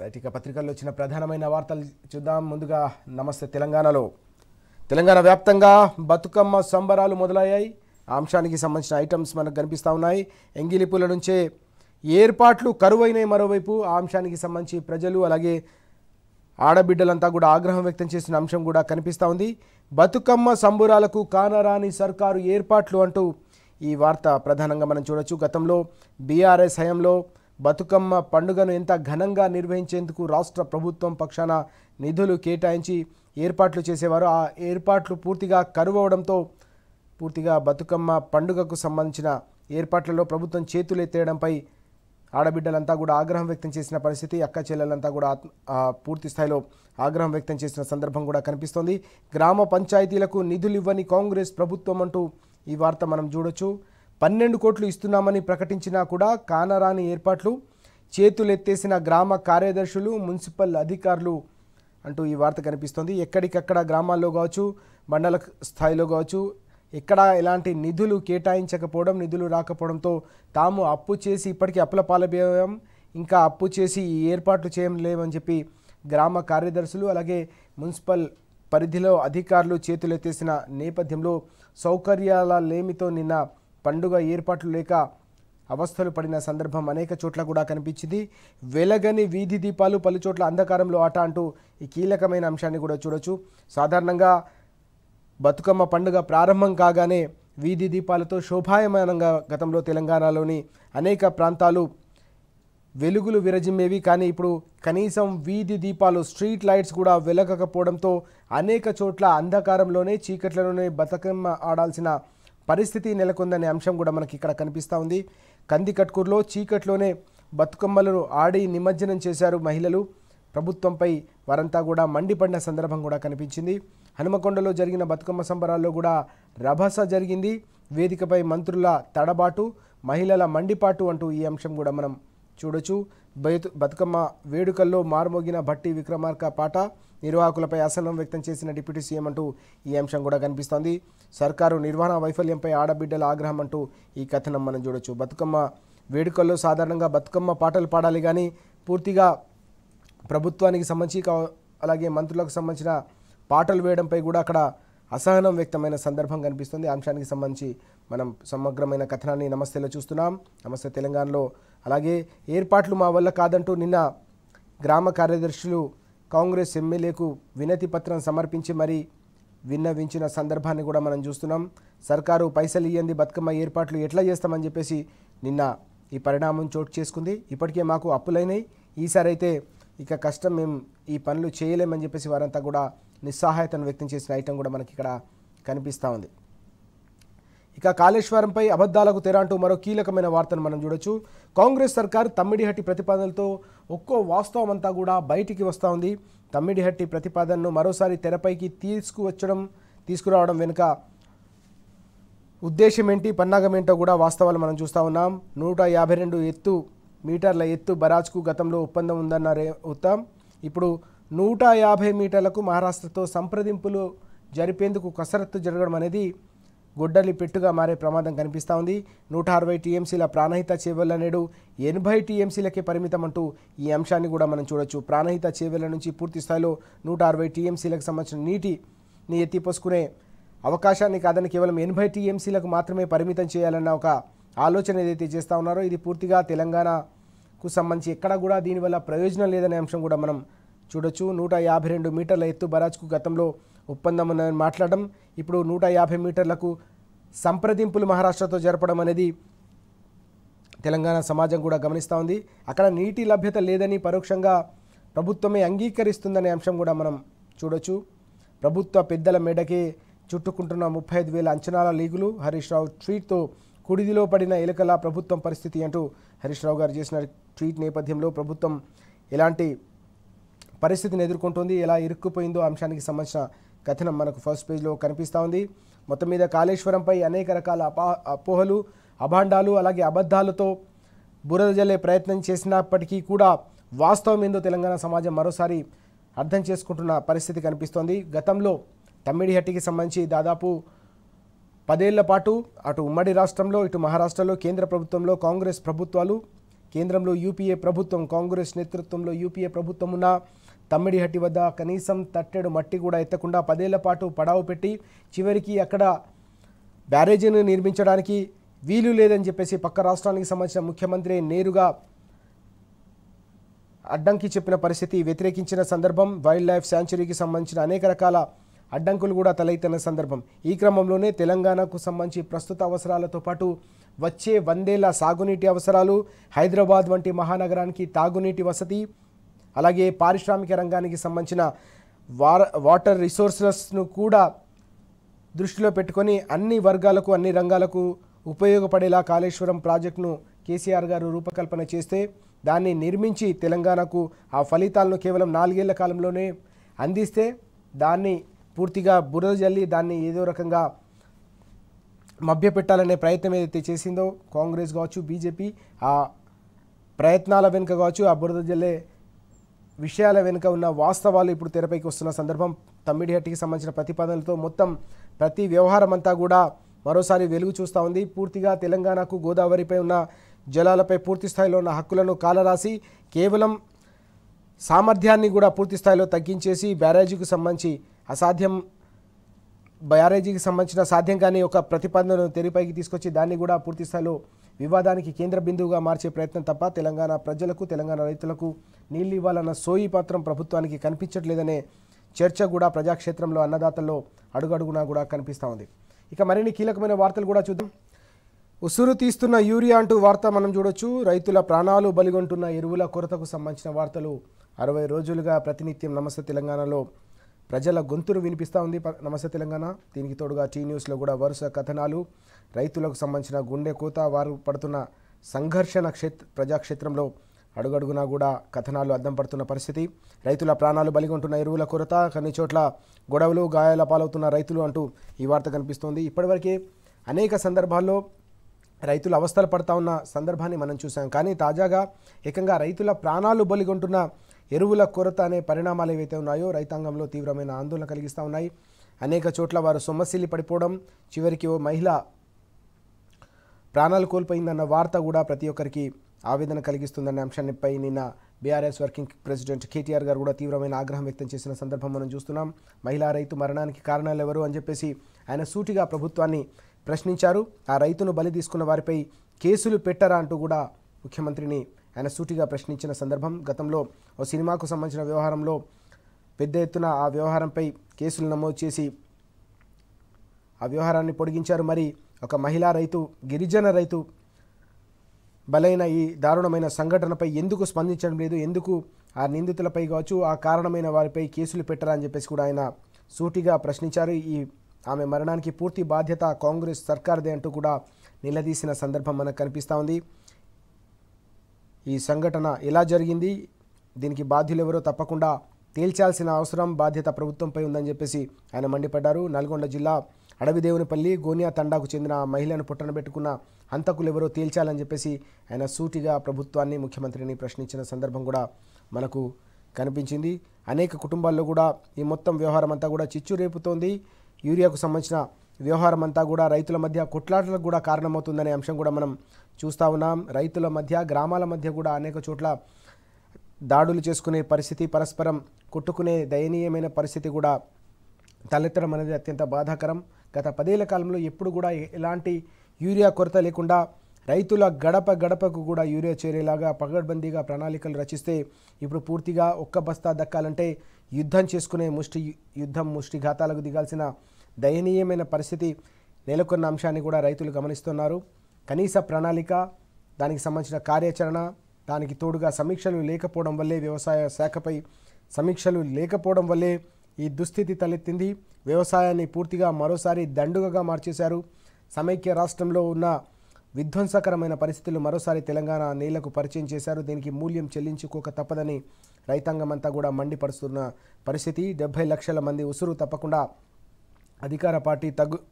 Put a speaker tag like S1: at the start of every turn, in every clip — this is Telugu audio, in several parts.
S1: రైట్, ఇక పత్రికల్లో వచ్చిన ప్రధానమైన వార్తలు చూద్దాం. ముందుగా నమస్తే తెలంగాణ వ్యాప్తంగా బతుకమ్మ సంబరాలు మొదలయ్యాయి. ఆ అంశానికి సంబంధించిన ఐటమ్స్ మనకు కనిపిస్తూ ఉన్నాయి. ఎంగిలిపూల నుంచే ఏర్పాట్లు కరువైనాయి. మరోవైపు ఆ అంశానికి సంబంధించి ప్రజలు అలాగే ఆడబిడ్డలంతా కూడా ఆగ్రహం వ్యక్తం చేసిన అంశం కూడా కనిపిస్తూ ఉంది. బతుకమ్మ సంబురాలకు కానరాని సర్కారు ఏర్పాట్లు అంటూ ఈ వార్త ప్రధానంగా మనం చూడొచ్చు. గతంలో బీఆర్ఎస్ హయాంలో బతుకమ్మ పండుగను ఎంత ఘనంగా నిర్వహించేందుకు రాష్ట్ర ప్రభుత్వం పక్షాన నిధులు కేటాయించి ఏర్పాట్లు చేసేవారు. ఆ ఏర్పాట్లు పూర్తిగా కరువవడంతో పూర్తిగా బతుకమ్మ పండుగకు సంబంధించిన ఏర్పాట్లలో ప్రభుత్వం చేతులెత్తేయడంపై ఆడబిడ్డలంతా కూడా ఆగ్రహం వ్యక్తం చేసిన పరిస్థితి, అక్క చెల్లెలంతా కూడా పూర్తి స్థాయిలో ఆగ్రహం వ్యక్తం చేసిన సందర్భం కూడా కనిపిస్తోంది. గ్రామ పంచాయతీలకు నిధులు ఇవ్వని కాంగ్రెస్ ప్రభుత్వం అంటూ ఈ వార్త మనం చూడొచ్చు. 12 కోట్లు ఇస్తున్నామని ప్రకటించినా కూడా కానరాని ఏర్పాట్లు, చేతులెత్తేసిన గ్రామ కార్యదర్శులు, మున్సిపల్ అధికారులు అంటూ ఈ వార్త కనిపిస్తోంది. ఎక్కడికక్కడ గ్రామాల్లో కావచ్చు, మండల స్థాయిలో కావచ్చు, ఎక్కడ ఎలాంటి నిధులు కేటాయించకపోవడం, నిధులు రాకపోవడంతో తాము అప్పు చేసి ఇప్పటికీ అప్పుల పాలయ్యాం, ఇంకా అప్పు చేసి ఈ ఏర్పాట్లు చేయలేమని చెప్పి గ్రామ కార్యదర్శులు అలాగే మున్సిపల్ పరిధిలో అధికారులు చేతులెత్తేసిన నేపథ్యంలో సౌకర్యాల లేమితో నిన్న పండుగ ఏర్పాట్లు లేక అవస్థలు పడిన సందర్భం అనేక చోట్ల కూడా కనిపించింది. వెలగని వీధి దీపాలు, పలుచోట్ల అంధకారంలో ఆట అంటూ ఈ కీలకమైన అంశాన్ని కూడా చూడొచ్చు. సాధారణంగా బతుకమ్మ పండుగ ప్రారంభం కాగానే వీధి దీపాలతో శోభాయమానంగా గతంలో తెలంగాణలోని అనేక ప్రాంతాలు వెలుగులు విరజిమ్మేవి. కానీ ఇప్పుడు కనీసం వీధి దీపాలు, స్ట్రీట్ లైట్స్ కూడా వెలగకపోవడంతో అనేక చోట్ల అంధకారంలోనే, చీకట్లలోనే బతుకమ్మ ఆడాల్సిన పరిస్థితి నెలకొందనే అంశం కూడా మనకి ఇక్కడ కనిపిస్తూ ఉంది. కందికట్కూరులో చీకట్లోనే బతుకమ్మలను ఆడి నిమజ్జనం చేశారు మహిళలు. ప్రభుత్వంపై వారంతా కూడా మండిపడిన సందర్భం కూడా కనిపించింది. హనుమకొండలో జరిగిన బతుకమ్మ సంబరాల్లో కూడా రభస జరిగింది. వేదికపై మంత్రుల తడబాటు, మహిళల మండిపాటు అంటూ ఈ అంశం కూడా మనం చూడొచ్చు. బతుకమ్మ వేడుకల్లో మార్మోగిన భట్టి విక్రమార్క పాట, నిర్వాహకులపై అసహనం వ్యక్తం చేసిన డిప్యూటీ సీఎం అంటూ ఈ అంశం కూడా కనిపిస్తోంది. సర్కారు నిర్వహణ వైఫల్యంపై ఆడబిడ్డల ఆగ్రహం అంటూ ఈ కథనం మనం చూడొచ్చు. బతుకమ్మ వేడుకల్లో సాధారణంగా బతుకమ్మ పాటలు పాడాలి, కానీ పూర్తిగా ప్రభుత్వానికి సంబంధించి అలాగే మంత్రులకు సంబంధించిన పాటలు వేయడంపై కూడా అక్కడ అసహనం వ్యక్తమైన సందర్భం కనిపిస్తుంది. అంశానికి సంబంధించి మనం సమగ్రమైన కథనాన్ని నమస్తేలో చూస్తున్నాం. నమస్తే తెలంగాణలో అలాగే ఏర్పాట్లు మా వల్ల కాదంటూ నిన్న గ్రామ కార్యదర్శులు కాంగ్రెస్ ఎమ్మెల్యేకు వినతి పత్రం సమర్పించి మరీ విన్నవించిన సందర్భాన్ని కూడా మనం చూస్తున్నాం. సర్కారు పైసలు ఇయ్యంది బతుకమ్మ ఏర్పాట్లు ఎట్లా చేస్తామని చెప్పేసి నిన్న ఈ పరిణామం చోటు చేసుకుంది. ఇప్పటికే మాకు అప్పులైనాయి, ఈసారి అయితే ఇక కష్టం, మేము ఈ పనులు చేయలేమని చెప్పేసి వారంతా కూడా నిస్సహాయతను వ్యక్తం చేసిన ఐటమ్ కూడా మనకి ఇక్కడ కనిపిస్తూ ఉంది. ఇక కాళేశ్వరంపై అబద్ధాలకు తెర అంటూ మరో కీలకమైన వార్తను మనం చూడొచ్చు. కాంగ్రెస్ సర్కార్ తమ్మిడిహట్టి ప్రతిపాదనలతో ఒక్కో వాస్తవం అంతా కూడా బయటికి వస్తూ ఉంది. తమ్మిడిహట్టి ప్రతిపాదనను మరోసారి తెరపైకి తీసుకురావడం వెనుక ఉద్దేశం ఏంటి, పన్నాగం ఏంటో కూడా వాస్తవాలు మనం చూస్తూ ఉన్నాం. 152 మీటర్ల ఎత్తు బరాజ్కు గతంలో ఒప్పందం ఉందన్నారే ఉత్తమ్. ఇప్పుడు 150 మీటర్లకు మహారాష్ట్రతో సంప్రదింపులు జరిపేందుకు కసరత్తు జరగడం అనేది గొడ్డలి పెట్టుగా మారే ప్రమాదం కనిపిస్తూ ఉంది. 160 టీఎంసీల ప్రాణహిత చేవెళ్ల నేడు 80 టీఎంసీలకే పరిమితం అంటూ ఈ అంశాన్ని కూడా మనం చూడొచ్చు. ప్రాణహిత చేవెళ్ల నుంచి పూర్తి స్థాయిలో 160 టీఎంసీలకు సంబంధించిన నీటిని ఎత్తిపోసుకునే అవకాశాన్ని కాదని కేవలం 80 టీఎంసీలకు మాత్రమే పరిమితం చేయాలన్న ఒక ఆలోచన ఏదైతే చేస్తూ ఉన్నారో ఇది పూర్తిగా తెలంగాణకు సంబంధించి ఎక్కడ కూడా దీనివల్ల ప్రయోజనం లేదనే అంశం కూడా మనం చూడొచ్చు. 152 మీటర్ల ఎత్తు బరాజ్కు గతంలో ఒప్పందం ఉందని మాట్లాడడం, ఇప్పుడు 150 మీటర్లకు సంప్రదింపులు మహారాష్ట్రతో జరపడం అనేది తెలంగాణ సమాజం కూడా గమనిస్తూ ఉంది. అక్కడ నీటి లభ్యత లేదని పరోక్షంగా ప్రభుత్వమే అంగీకరిస్తుందనే అంశం కూడా మనం చూడొచ్చు. ప్రభుత్వ పెద్దల మేడకే చుట్టుకుంటున్న 35,000 అంచనాల లీగులు, హరీష్ రావు ట్వీట్తో కుడిదిలో పడిన ఎలుకల ప్రభుత్వం పరిస్థితి అంటూ హరీష్ రావు గారు చేసిన ట్వీట్ నేపథ్యంలో ప్రభుత్వం ఎలాంటి పరిస్థితిని ఎదుర్కొంటుంది, ఎలా ఇరుక్కుపోయిందో అంశానికి సంబంధించిన కథనం మనకు ఫస్ట్ పేజ్లో కనిపిస్తూ ఉంది. మొత్తం మీద కాళేశ్వరంపై అనేక రకాల అపోహలు, అభాండాలు అలాగే అబద్ధాలతో బురద జల్లే ప్రయత్నం చేసినప్పటికీ కూడా వాస్తవం ఏందో తెలంగాణ సమాజం మరోసారి అర్థం చేసుకుంటున్న పరిస్థితి కనిపిస్తోంది. గతంలో తమ్మిడిహట్టికి సంబంధించి దాదాపు 10 ఏళ్ల పాటు అటు ఉమ్మడి రాష్ట్రంలో ఇటు మహారాష్ట్రలో కేంద్ర ప్రభుత్వంలో కాంగ్రెస్ ప్రభుత్వాలు కేంద్రంలో యూపీఏ ప్రభుత్వం, కాంగ్రెస్ నేతృత్వంలో యూపీఏ ప్రభుత్వం ఉన్న తమ్మిడిహట్టి వద్ద కనీసం తట్టెడు మట్టి కూడా ఎత్తకుండా 10 ఏళ్ల పాటు పడావు పెట్టి చివరికి అక్కడ బ్యారేజీని నిర్మించడానికి వీలు లేదని చెప్పేసి పక్క రాష్ట్రానికి సంబంధించిన ముఖ్యమంత్రి నేరుగా అడ్డంకి చెప్పిన పరిస్థితి, వ్యతిరేకించిన సందర్భం, వైల్డ్ లైఫ్ శాంచురీకి సంబంధించిన అనేక రకాల అడ్డంకులు కూడా తలెత్తిన సందర్భం. ఈ క్రమంలోనే తెలంగాణకు సంబంధించి ప్రస్తుత అవసరాలతో పాటు వచ్చే 100 ఏళ్ల సాగునీటి అవసరాలు, హైదరాబాద్ వంటి మహానగరానికి తాగునీటి వసతి, అలాగే పారిశ్రామిక రంగానికి సంబంధించిన వాటర్ రిసోర్సెస్ను కూడా దృష్టిలో పెట్టుకొని అన్ని వర్గాలకు, అన్ని రంగాలకు ఉపయోగపడేలా కాళేశ్వరం ప్రాజెక్టును కేసీఆర్ గారు రూపకల్పన చేస్తే దాన్ని నిర్మించి తెలంగాణకు ఆ ఫలితాలను కేవలం 4 ఏళ్ల కాలంలోనే అందిస్తే దాన్ని పూర్తిగా బురద జల్లి దాన్ని ఏదో రకంగా మభ్యపెట్టాలనే ప్రయత్నం ఏదైతే చేసిందో కాంగ్రెస్ కావచ్చు, బీజేపీ, ఆ ప్రయత్నాల వెనుక కావచ్చు, ఆ బురద జల్లే విషయాల వెనుక ఉన్న వాస్తవాలు ఇప్పుడు తెరపైకి వస్తున్న సందర్భం. తమ్మిడిహట్టికి సంబంధించిన ప్రతిపాదనలతో మొత్తం ప్రతి వ్యవహారం అంతా కూడా మరోసారి వెలుగు చూస్తూ ఉంది. పూర్తిగా తెలంగాణకు గోదావరిపై ఉన్న జలాలపై పూర్తి స్థాయిలో ఉన్న హక్కులను కాలరాసి కేవలం సామర్థ్యాన్ని కూడా పూర్తి స్థాయిలో తగ్గించేసి బ్యారేజీకి సంబంధించిన సాధ్యం కానీ ఒక ప్రతిపాదనను తెరపైకి తీసుకొచ్చి దాన్ని కూడా పూర్తి స్థాయిలో వివాదానికి కేంద్ర బిందువుగా మార్చే ప్రయత్నం తప్ప తెలంగాణ ప్రజలకు, తెలంగాణ రైతులకు నీళ్లు ఇవ్వాలన్న సోయి పాత్రం ప్రభుత్వానికి కనిపించట్లేదనే చర్చ కూడా ప్రజాక్షేత్రంలో అన్నదాతల్లో అడుగడుగునా కూడా కనిపిస్తూ ఉంది. ఇక మరిన్ని కీలకమైన వార్తలు కూడా చూద్దాం. ఉసురు తీస్తున్న యూరియా అంటూ వార్త మనం చూడొచ్చు. రైతుల ప్రాణాలు బలిగొంటున్న ఎరువుల కొరతకు సంబంధించిన వార్తలు 60 రోజులుగా ప్రతినిత్యం నమస్తే తెలంగాణలో ప్రజల గొంతును వినిపిస్తూ ఉంది నమస్తే తెలంగాణ. దీనికి తోడుగా టీ న్యూస్లో కూడా వరుస కథనాలు, రైతులకు సంబంధించిన గుండె కోత, వారు పడుతున్న సంఘర్షణ ప్రజాక్షేత్రంలో అడుగడుగునా కూడా కథనాలు అద్దం పడుతున్న పరిస్థితి. రైతుల ప్రాణాలు బలిగొంటున్న ఎరువుల కొరత, కొన్ని చోట్ల గొడవలు, గాయాల పాలవుతున్న రైతులు అంటూ ఈ వార్త కనిపిస్తోంది. ఇప్పటివరకే అనేక సందర్భాల్లో రైతులు అవస్థలు పడతా ఉన్న సందర్భాన్ని మనం చూసాం. కానీ తాజాగా ఏకంగా రైతుల ప్రాణాలు బలిగొంటున్న ఎరువుల కొరత అనే పరిణామాలు ఏవైతే ఉన్నాయో రైతాంగంలో తీవ్రమైన ఆందోళన కలిగిస్తూ ఉన్నాయి. అనేక చోట్ల వారు సొమ్మసిల్లి పడిపోవడం, చివరికి ఓ మహిళ ప్రాణాలు కోల్పోయిందన్న వార్త కూడా ప్రతి ఒక్కరికి ఆవేదన కలిగిస్తుందన్న అంశాన్నిపై నిన్న బీఆర్ఎస్ వర్కింగ్ ప్రెసిడెంట్ కేటీఆర్ గారు కూడా తీవ్రమైన ఆగ్రహం వ్యక్తం చేసిన సందర్భం మనం చూస్తున్నాం. మహిళా రైతు మరణానికి కారణాలు ఎవరు అని చెప్పేసి ఆయన సూటిగా ప్రభుత్వాన్ని ప్రశ్నించారు. ఆ రైతును బలి తీసుకున్న వారిపై కేసులు పెట్టరా అంటూ కూడా ముఖ్యమంత్రిని ఆయన సూటిగా ప్రశ్నించిన సందర్భం. గతంలో ఓ సినిమాకు సంబంధించిన వ్యవహారంలో పెద్ద ఎత్తున ఆ వ్యవహారంపై కేసులు నమోదు చేసి ఆ వ్యవహారాన్ని పొడిగించారు. మరి ఒక మహిళా రైతు, గిరిజన రైతు బలైన ఈ దారుణమైన సంఘటనపై ఎందుకు స్పందించడం లేదు, ఎందుకు ఆ నిందితులపై కావచ్చు, ఆ కారణమైన వారిపై కేసులు పెట్టరా అని చెప్పేసి కూడా ఆయన సూటిగా ప్రశ్నించారు. ఆమె మరణానికి పూర్తి బాధ్యత కాంగ్రెస్ సర్కార్దే అంటూ కూడా నిలదీసిన సందర్భం మనకు కనిపిస్తూ ఉంది. ఈ సంఘటన ఎలా జరిగింది, దీనికి బాధ్యులు ఎవరో తప్పకుండా తేల్చాల్సిన అవసరం, బాధ్యత ప్రభుత్వంపై ఉందని చెప్పేసి ఆయన మండిపడ్డారు. నల్గొండ జిల్లా అడవిదేవునిపల్లి గోనియా తండాకు చెందిన మహిళను పుట్టనబెట్టుకున్న హంతకులు ఎవరో తేల్చాలని చెప్పేసి ఆయన సూటిగా ప్రభుత్వాన్ని, ముఖ్యమంత్రిని ప్రశ్నించిన సందర్భం కూడా మనకు కనిపించింది. అనేక కుటుంబాల్లో కూడా ఈ మొత్తం వ్యవహారం అంతా కూడా చిచ్చు రేపుతోంది. యూరియాకు సంబంధించిన వ్యవహారం అంతా కూడా రైతుల మధ్య కొట్లాటలకు కూడా కారణమవుతుందనే అంశం కూడా మనం చూస్తూ ఉన్నాం. రైతుల మధ్య, గ్రామాల మధ్య కూడా అనేక చోట్ల దాడులు చేసుకునే పరిస్థితి, పరస్పరం కొట్టుకునే దయనీయమైన పరిస్థితి కూడా తలెత్తడం అనేది అత్యంత బాధాకరం. గత 10 ఏళ్ల కాలంలో ఎప్పుడు కూడా ఎలాంటి యూరియా కొరత లేకుండా రైతుల గడప గడపకు కూడా యూరియా చేరేలాగా పగడ్బందీగా ప్రణాళికలు రచిస్తే ఇప్పుడు పూర్తిగా ఒక్క బస్తా దక్కాలంటే యుద్ధం చేసుకునే ముష్టిఘాతాలకు దిగాల్సిన దయనీయమైన పరిస్థితి నెలకొన్న అంశాన్ని కూడా రైతులు గమనిస్తున్నారు. కనీస ప్రణాళిక, దానికి సంబంధించిన కార్యాచరణ, దానికి తోడుగా సమీక్షలు లేకపోవడం వల్లే, వ్యవసాయ శాఖపై సమీక్షలు లేకపోవడం వల్లే ఈ దుస్థితి తలెత్తింది. వ్యవసాయాన్ని పూర్తిగా మరోసారి దండుగగా మార్చేశారు. సమైక్య రాష్ట్రంలో ఉన్న విధ్వంసకరమైన పరిస్థితులు మరోసారి తెలంగాణ నేలకు పరిచయం చేశారు. దీనికి మూల్యం చెల్లించుకోక తప్పదని రైతాంగం అంతా కూడా మండిపడుతున్న పరిస్థితి. 70 లక్షల మంది ఉసురు తప్పకుండా అధికార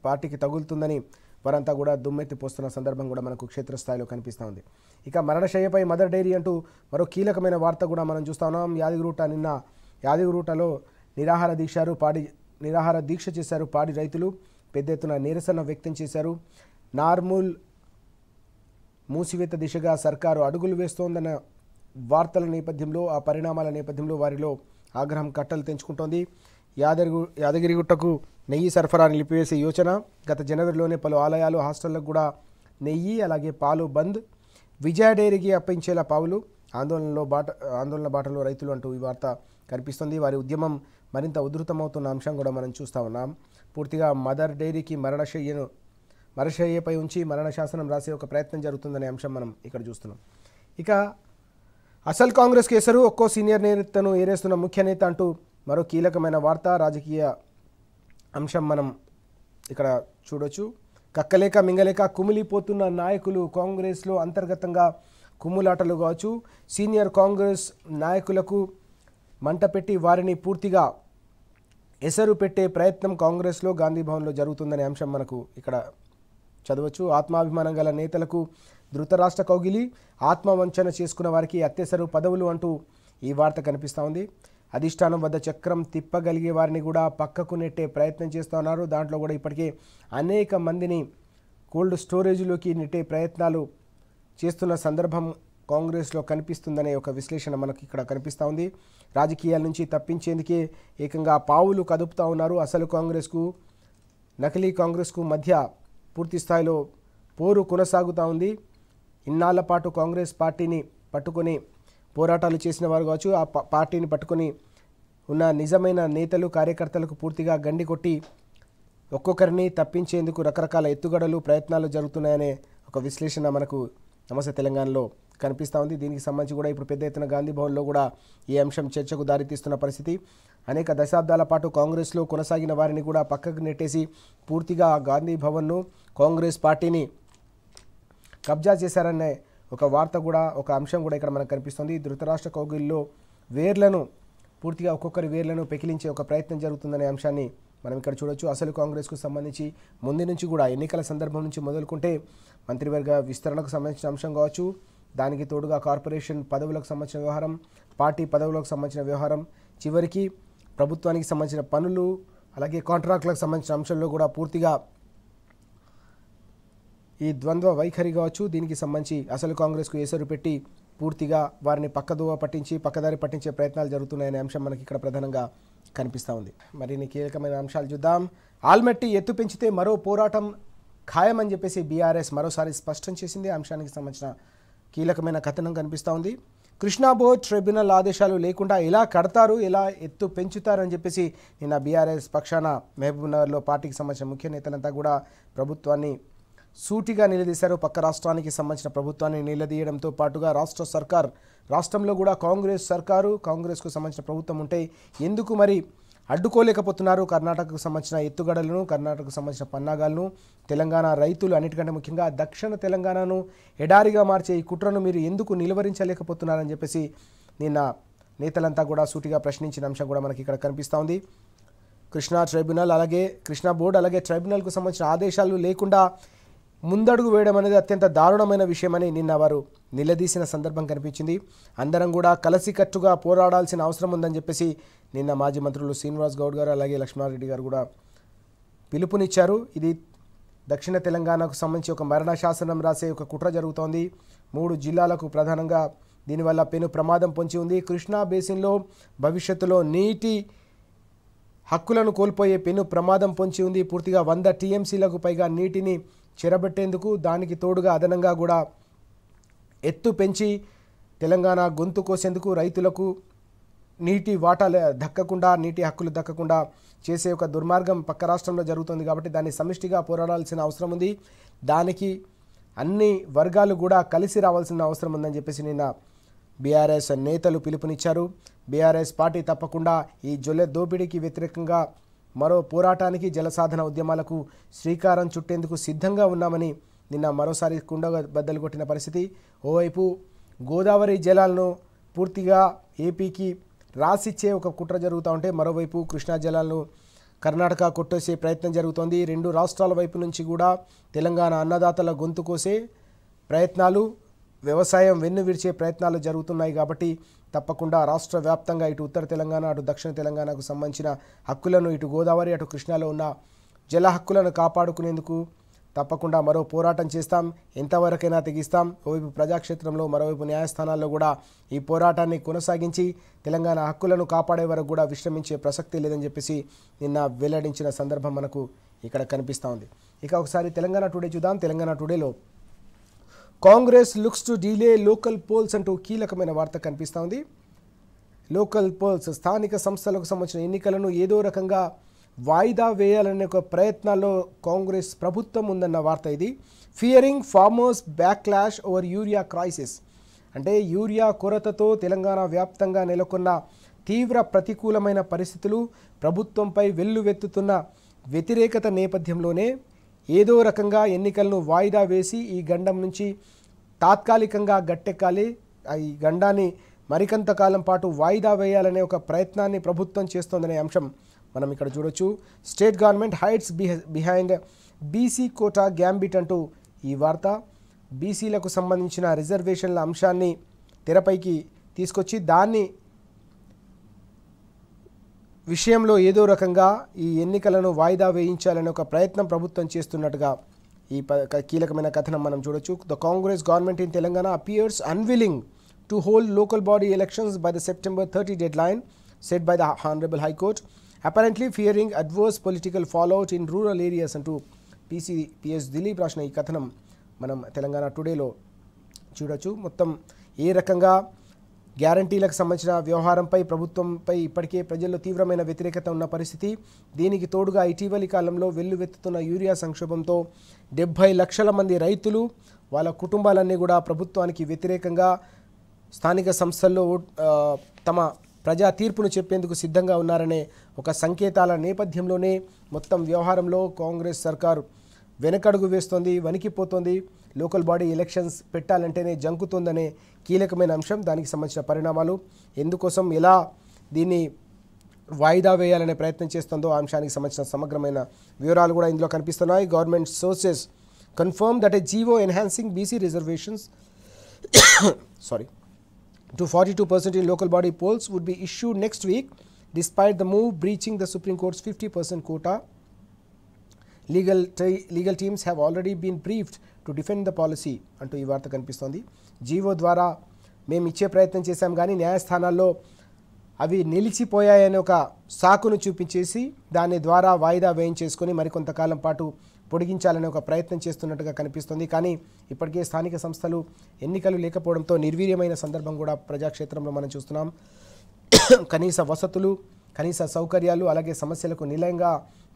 S1: పార్టీకి తగులుతుందని వారంతా కూడా దుమ్మెత్తిపోస్తున్న సందర్భం కూడా మనకు క్షేత్రస్థాయిలో కనిపిస్తూ ఉంది. ఇక మరణశయ్యపై మదర్ డైరీ అంటూ మరో కీలకమైన వార్త కూడా మనం చూస్తా ఉన్నాం. యాదగిరిగుట్టలో నిరాహార దీక్ష చేశారు పాడి రైతులు. పెద్ద ఎత్తున నిరసన వ్యక్తం చేశారు. నార్మూల్ మూసివేత దిశగా సర్కారు అడుగులు వేస్తోందన్న వార్తల నేపథ్యంలో, ఆ పరిణామాల నేపథ్యంలో వారిలో ఆగ్రహం కట్టలు తెంచుకుంటోంది. యాదగిరిగుట్టకు నెయ్యి సరఫరా నిలిపివేసే యోచన. గత జనవరిలోనే పలు ఆలయాలు, హాస్టళ్లకు కూడా నెయ్యి అలాగే పాలు బంద్. విజయ డైరీకి అప్పించేలా పావులు. ఆందోళన బాటలో రైతులు అంటూ ఈ వార్త కనిపిస్తుంది. వారి ఉద్యమం మరింత ఉధృతమవుతున్న అంశం కూడా మనం చూస్తూ ఉన్నాం. పూర్తిగా మదర్ డైరీకి మరణశయ్యపై ఉంచి మరణ శాసనం రాసే ఒక ప్రయత్నం జరుగుతుందనే అంశం మనం ఇక్కడ చూస్తున్నాం. ఇక అసలు కాంగ్రెస్ కేసరు ఒక్కో సీనియర్ నేతను ఏరేస్తున్న ముఖ్య నేత అంటూ మరో కీలకమైన వార్త, రాజకీయ అంశం మనం ఇక్కడ చూడొచ్చు. కక్కలేక మింగలేక కుమిలిపోతున్న నాయకులు, కాంగ్రెస్లో అంతర్గతంగా కుమ్ములాటలు కావచ్చు. సీనియర్ కాంగ్రెస్ నాయకులకు మంట పెట్టి వారిని పూర్తిగా ఎసరు పెట్టే ప్రయత్నం కాంగ్రెస్లో గాంధీ భవన్లో జరుగుతుందనే అంశం మనకు ఇక్కడ చదవచ్చు. ఆత్మాభిమానం గల నేతలకు ధృతరాష్ట్ర కౌగిలి, ఆత్మవంచన చేసుకున్న వారికి అత్యవసర పదవులు అంటూ ఈ వార్త కనిపిస్తూ ఉంది. అధిష్టానం వద్ద చక్రం తిప్పగలిగే వారిని కూడా పక్కకు నెట్టే ప్రయత్నం చేస్తూ ఉన్నారు. దాంట్లో కూడా ఇప్పటికే అనేక మందిని కోల్డ్ స్టోరేజ్లోకి నెట్టే ప్రయత్నాలు చేస్తున్న సందర్భం కాంగ్రెస్లో కనిపిస్తుందనే ఒక విశ్లేషణ మనకి ఇక్కడ కనిపిస్తూ ఉంది. రాజకీయాల నుంచి తప్పించేందుకే ఏకంగా పావులు కదుపుతూ ఉన్నారు. అసలు కాంగ్రెస్కు, నకిలీ కాంగ్రెస్కు మధ్య పూర్తి స్థాయిలో పోరు కొనసాగుతూ ఉంది. ఇన్నాళ్ల పాటు కాంగ్రెస్ పార్టీని పట్టుకొని పోరాటాలు చేసిన వారు కావచ్చు, ఆ పార్టీని పట్టుకొని ఉన్న నిజమైన నేతలు, కార్యకర్తలకు పూర్తిగా గండి కొట్టి ఒక్కొక్కరిని తప్పించేందుకు రకరకాల ఎత్తుగడలు, ప్రయత్నాలు జరుగుతున్నాయనే ఒక విశ్లేషణ మనకు నమస్తే తెలంగాణలో కనిపిస్తూ ఉంది. దీనికి సంబంధించి కూడా ఇప్పుడు పెద్ద ఎత్తున గాంధీ భవన్లో కూడా ఈ అంశం చర్చకు దారితీస్తున్న పరిస్థితి. అనేక దశాబ్దాల పాటు కాంగ్రెస్లో కొనసాగిన వారిని కూడా పక్కకు నెట్టేసి పూర్తిగా గాంధీ భవన్ను, కాంగ్రెస్ పార్టీని కబ్జా చేశారనే ఒక వార్త కూడా, ఒక అంశం కూడా ఇక్కడ మనకు కనిపిస్తుంది. ధృతరాష్ట్ర కౌగిల్లో పూర్తిగా ఒక్కొక్కరి వేర్లను పెకిలించే ఒక ప్రయత్నం జరుగుతుందనే అంశాన్ని మనం ఇక్కడ చూడొచ్చు. అసలు కాంగ్రెస్కు సంబంధించి ముందు నుంచి కూడా ఎన్నికల సందర్భం నుంచి మొదలుకుంటే మంత్రివర్గ విస్తరణకు సంబంధించిన అంశం కావచ్చు, దానికి తోడుగా కార్పొరేషన్ పదవులకు సంబంధించిన వ్యవహారం, పార్టీ పదవులకు సంబంధించిన వ్యవహారం, చివరికి ప్రభుత్వానికి సంబంధించిన పనులు, అలాగే కాంట్రాక్టులకు సంబంధించిన అంశంలో కూడా పూర్తిగా ఈ ద్వంద్వ వైఖరి కావచ్చు, దీనికి సంబంధించి అసలు కాంగ్రెస్కు ఎసరు పెట్టి పూర్తిగా వారిని పక్కదారి పట్టించే ప్రయత్నాలు జరుగుతున్నాయనే అంశం మనకి ఇక్కడ ప్రధానంగా కనిపిస్తూ ఉంది. మరిన్ని కీలకమైన అంశాలు చూద్దాం. ఆల్మెట్టి ఎత్తు పెంచితే మరో పోరాటం ఖాయమని చెప్పేసి బీఆర్ఎస్ మరోసారి స్పష్టం చేసింది. అంశానికి సంబంధించిన కీలకమైన కథనం కనిపిస్తూ ఉంది. కృష్ణా బోర్డ్ ట్రిబ్యునల్ ఆదేశాలు లేకుండా ఎలా కడతారు, ఎలా ఎత్తు పెంచుతారని చెప్పేసి నిన్న బీఆర్ఎస్ పక్షాన మహబూబ్నగర్లో పార్టీకి సంబంధించిన ముఖ్య నేతలంతా కూడా ప్రభుత్వాన్ని సూటిగా నిలదీశారు. పక్క రాష్ట్రానికి సంబంధించిన ప్రభుత్వాన్ని నిలదీయడంతో పాటుగా రాష్ట్రంలో కూడా కాంగ్రెస్ సర్కారు, కాంగ్రెస్కు సంబంధించిన ప్రభుత్వం ఉంటే ఎందుకు మరి అడ్డుకోలేకపోతున్నారు? కర్ణాటకకు సంబంధించిన ఎత్తుగడలను, కర్ణాటకకు సంబంధించిన పన్నాగాలను, తెలంగాణ రైతులు, అన్నిటికంటే ముఖ్యంగా దక్షిణ తెలంగాణను ఎడారిగా మార్చే ఈ కుట్రను మీరు ఎందుకు నిలువరించలేకపోతున్నారని చెప్పేసి నిన్న నేతలంతా కూడా సూటిగా ప్రశ్నించిన అంశం కూడా మనకి ఇక్కడ కనిపిస్తూ ఉంది. కృష్ణా బోర్డు అలాగే ట్రైబ్యునల్కు సంబంధించిన ఆదేశాలు లేకుండా ముందడుగు వేయడం అనేది అత్యంత దారుణమైన విషయమని నిన్న వారు నిలదీసిన సందర్భం కనిపించింది. అందరం కూడా కలిసికట్టుగా పోరాడాల్సిన అవసరం ఉందని చెప్పేసి నిన్న మాజీ మంత్రులు శ్రీనివాస్ గౌడ్ గారు అలాగే లక్ష్మారెడ్డి గారు కూడా పిలుపునిచ్చారు. ఇది దక్షిణ తెలంగాణకు సంబంధించి ఒక మరణ శాసనం రాసే ఒక కుట్ర జరుగుతోంది. 3 జిల్లాలకు ప్రధానంగా దీనివల్ల పెను ప్రమాదం పొంచి ఉంది. కృష్ణా బేసిన్లో భవిష్యత్తులో నీటి హక్కులను కోల్పోయే పెను ప్రమాదం పొంచి ఉంది. పూర్తిగా 100 టీఎంసీలకు పైగా నీటిని చెరబెట్టేందుకు, దానికి తోడుగా అదనంగా కూడా ఎత్తు పెంచి తెలంగాణ గొంతు కోసేందుకు, రైతులకు నీటి వాటాలు దక్కకుండా, నీటి హక్కులు దక్కకుండా చేసే ఒక దుర్మార్గం పక్క రాష్ట్రంలో జరుగుతుంది. కాబట్టి దాన్ని సమిష్టిగా పోరాడాల్సిన అవసరం ఉంది. దానికి అన్ని వర్గాలు కూడా కలిసి రావాల్సిన అవసరం ఉందని చెప్పేసి నిన్న బీఆర్ఎస్ నేతలు పిలుపునిచ్చారు. బీఆర్ఎస్ పార్టీ తప్పకుండా ఈ జొల్లె దోపిడీకి వ్యతిరేకంగా మరో పోరాటానికి, జలసాధన ఉద్యమాలకు శ్రీకారం చుట్టేందుకు సిద్ధంగా ఉన్నామని నిన్న మరోసారి కుండ బద్దలు కొట్టిన పరిస్థితి. ఓవైపు గోదావరి జలాలను పూర్తిగా ఏపీకి రాసిచ్చే ఒక కుట్ర జరుగుతూ ఉంటే, మరోవైపు కృష్ణా జలాలను కర్ణాటక కొట్టేసే ప్రయత్నం జరుగుతోంది. 2 రాష్ట్రాల వైపు నుంచి కూడా తెలంగాణ అన్నదాతల గొంతు కోసే ప్రయత్నాలు, వ్యవసాయం వెన్ను విరిచే ప్రయత్నాలు జరుగుతున్నాయి. కాబట్టి తప్పకుండా రాష్ట్ర వ్యాప్తంగా ఇటు ఉత్తర తెలంగాణ, అటు దక్షిణ తెలంగాణకు సంబంధించిన హక్కులను, ఇటు గోదావరి, అటు కృష్ణాలో ఉన్న జల హక్కులను కాపాడుకునేందుకు తప్పకుండా మరో పోరాటం చేస్తాం, ఎంతవరకైనా తెగిస్తాం. ఓవైపు ప్రజాక్షేత్రంలో, మరోవైపు న్యాయస్థానాల్లో కూడా ఈ పోరాటాన్ని కొనసాగించి తెలంగాణ హక్కులను కాపాడే వరకు కూడా విశ్రమించే ప్రసక్తి లేదని చెప్పేసి నిన్న వెల్లడించిన సందర్భం మనకు ఇక్కడ కనిపిస్తూ ఉంది. ఇక ఒకసారి తెలంగాణ టుడే చూద్దాం. తెలంగాణ టుడేలో Congress looks to delay local polls అంటూ కీలకమైన వార్త కనిపిస్తూ ఉంది. లోకల్ పోల్స్, స్థానిక సంస్థలకు సంబంధించిన ఎన్నికలను ఏదో రకంగా వాయిదా వేయాలనే ఒక ప్రయత్నాల్లో కాంగ్రెస్ ప్రభుత్వం ఉందన్న వార్త ఇది. Fearing farmers backlash over urea crisis, అంటే యూరియా కొరతతో తెలంగాణ వ్యాప్తంగా నెలకొన్న తీవ్ర ప్రతికూలమైన పరిస్థితులు, ప్రభుత్వంపై వెల్లువెత్తుతున్న వ్యతిరేకత నేపథ్యంలోనే ఏదో రకంగా ఎన్నికలను వాయిదా వేసి ఈ గండం నుంచి తాత్కాలికంగా గట్టెక్కాలి, ఈ గండాన్ని మరికొంతకాలం పాటు వాయిదా వేయాలనే ఒక ప్రయత్నాన్ని ప్రభుత్వం చేస్తోందనే అంశం మనం ఇక్కడ చూడొచ్చు. State government hides behind BC quota gambit అంటూ ఈ వార్త. బీసీలకు సంబంధించిన రిజర్వేషన్ల అంశాన్ని తెరపైకి తీసుకొచ్చి దాన్ని విషయంలో ఏదో రకంగా ఈ ఎన్నికలను వాయిదా వేయించాలనే ఒక ప్రయత్నం ప్రభుత్వం చేస్తున్నట్టుగా ఈ కీలకమైన కథనం మనం చూడొచ్చు. The Congress government in Telangana appears unwilling to hold local body elections by the September 30 deadline set by the Honorable High Court, apparently fearing adverse political fallout in rural areas అంటూ PS దిలీప్ రాసిన ఈ కథనం మనం తెలంగాణ టుడేలో చూడొచ్చు. మొత్తం ఏ రకంగా గ్యారంటీలకు సంబంధించిన వ్యవహారంపై ప్రభుత్వంపై ఇప్పటికే ప్రజల్లో తీవ్రమైన వ్యతిరేకత ఉన్న పరిస్థితి, దీనికి తోడుగా ఇటీవలి కాలంలో వెల్లువెత్తుతున్న యూరియా సంక్షోభంతో 70 లక్షల మంది రైతులు వాళ్ళ కుటుంబాలన్నీ కూడా ప్రభుత్వానికి వ్యతిరేకంగా స్థానిక సంస్థల్లో తమ ప్రజా తీర్పును చెప్పేందుకు సిద్ధంగా ఉన్నారనే ఒక సంకేతాల నేపథ్యంలోనే మొత్తం వ్యవహారంలో కాంగ్రెస్ సర్కారు వెనకడుగు వేస్తోంది, వణికిపోతోంది. లోకల్ బాడీ ఎలక్షన్స్ పెట్టాలంటేనే జంకుతోందనే కీలకమైన అంశం, దానికి సంబంధించిన పరిణామాలు, ఎందుకోసం ఎలా దీన్ని వాయిదా వేయాలనే ప్రయత్నం చేస్తుందో ఆ అంశానికి సంబంధించిన సమగ్రమైన వివరాలు కూడా ఇందులో కనిపిస్తున్నాయి. Government sources confirm that A GO enhancing BC reservations to 42% in local body polls would be issued next week, despite the move breaching the Supreme Court's 50% quota. Legal teams have already been briefed to defend the policy అంటూ ఈ వార్త కనిపిస్తోంది. జీవో ద్వారా మేము ఇచ్చే ప్రయత్నం చేశాం కానీ న్యాయస్థానాల్లో అవి నిలిచిపోయాయని ఒక సాకును చూపించేసి దాని ద్వారా వాయిదా వేయించేసుకొని మరికొంతకాలం పాటు పొడిగించాలనే ఒక ప్రయత్నం చేస్తున్నట్టుగా కనిపిస్తుంది. కానీ ఇప్పటికే స్థానిక సంస్థలు ఎన్నికలు లేకపోవడంతో నిర్వీర్యమైన సందర్భం కూడా ప్రజాక్షేత్రంలో మనం చూస్తున్నాం. కనీస వసతులు, కనీస సౌకర్యాలు, అలాగే సమస్యలకు నిలయంగా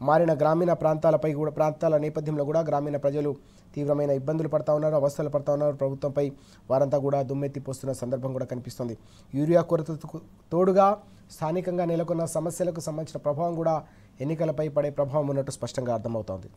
S1: మారిన గ్రామీణ ప్రాంతాల నేపథ్యంలో కూడా గ్రామీణ ప్రజలు తీవ్రమైన ఇబ్బందులు పడతా ఉన్నారు, అవస్థలు పడతా ఉన్నారు. ప్రభుత్వంపై వారంతా కూడా దుమ్మెత్తి పోస్తున్న సందర్భం కూడా కనిపిస్తుంది. యూరియా కొరతకు తోడుగా స్థానికంగా నెలకొన్న సమస్యలకు సంబంధించిన ప్రభావం కూడా ఎన్నికలపై పడే ప్రభావం ఉన్నట్టు స్పష్టంగా అర్థమవుతోంది.